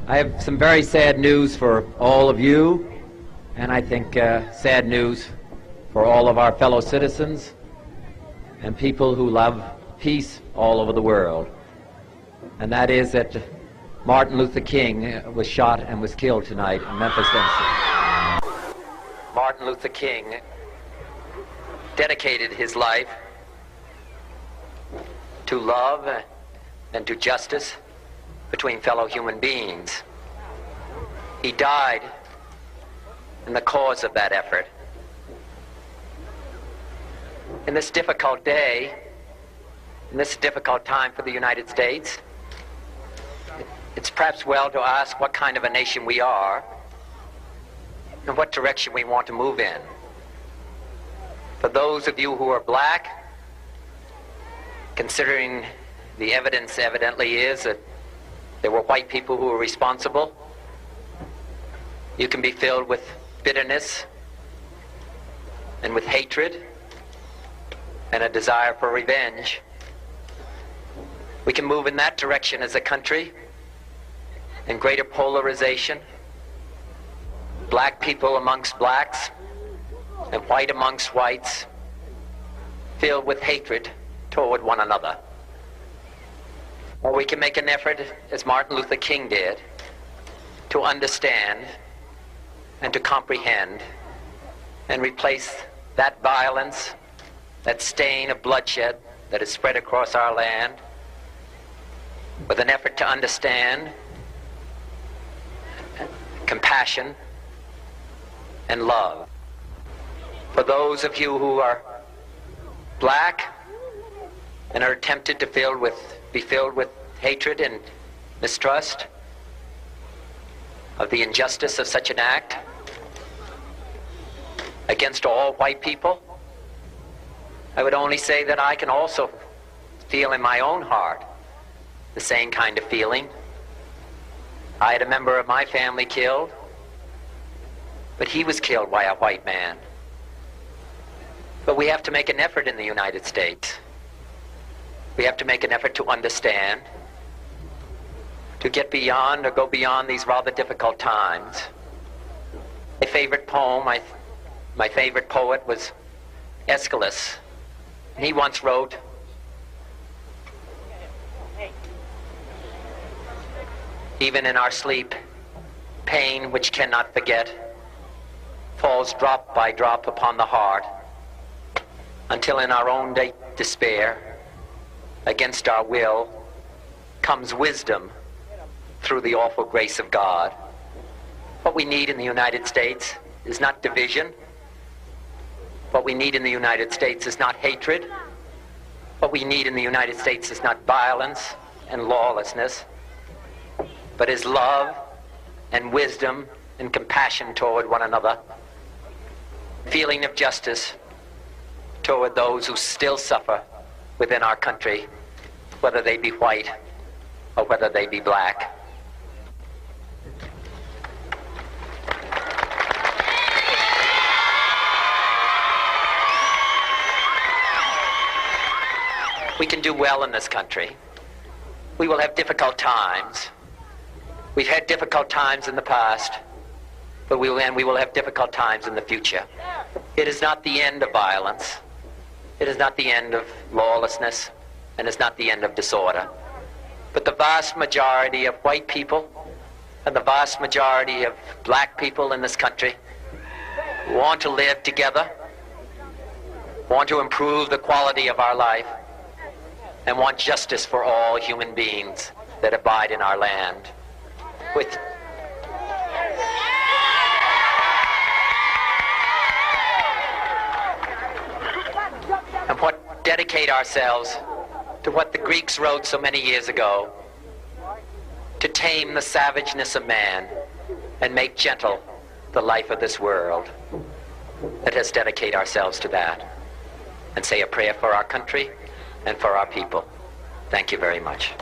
I have some very sad news for all of you, and I think sad news for all of our fellow citizens and people who love peace all over the world. And that is that Martin Luther King was shot and was killed tonight in Memphis, Tennessee. Martin Luther King dedicated his life to love and to justice between fellow human beings. He died in the cause of that effort. In this difficult day, in this difficult time for the United States, it's perhaps well to ask what kind of a nation we are and what direction we want to move in. For those of you who are black, considering the evidence evidently is that there were white people who were responsible, you can be filled with bitterness and with hatred and a desire for revenge. We can move in that direction as a country, in greater polarization, black people amongst blacks and white amongst whites, filled with hatred toward one another. Or we can make an effort, as Martin Luther King did, to understand and to comprehend and replace that violence, that stain of bloodshed that is spread across our land, with an effort to understand compassion and love. For those of you who are black and are tempted to be filled with hatred and mistrust of the injustice of such an act against all white people, I would only say that I can also feel in my own heart the same kind of feeling. I had a member of my family killed, but he was killed by a white man. But we have to make an effort in the United States. We have to make an effort to understand, to get beyond or go beyond these rather difficult times. My favorite poem, my favorite poet was Aeschylus. And he once wrote, "Even in our sleep, pain which cannot forget falls drop by drop upon the heart, until in our own despair, against our will, comes wisdom through the awful grace of God." What we need in the United States is not division. What we need in the United States is not hatred. What we need in the United States is not violence and lawlessness, but is love and wisdom and compassion toward one another, feeling of justice toward those who still suffer within our country, whether they be white or whether they be black. We can do well in this country. We will have difficult times. We've had difficult times in the past, but we will have difficult times in the future. It is not the end of violence. It is not the end of lawlessness, and it's not the end of disorder. But the vast majority of white people and the vast majority of black people in this country want to live together, want to improve the quality of our life, and want justice for all human beings that abide in our land. And what dedicate ourselves to what the Greeks wrote so many years ago, to tame the savageness of man and make gentle the life of this world. Let us dedicate ourselves to that and say a prayer for our country and for our people. Thank you very much.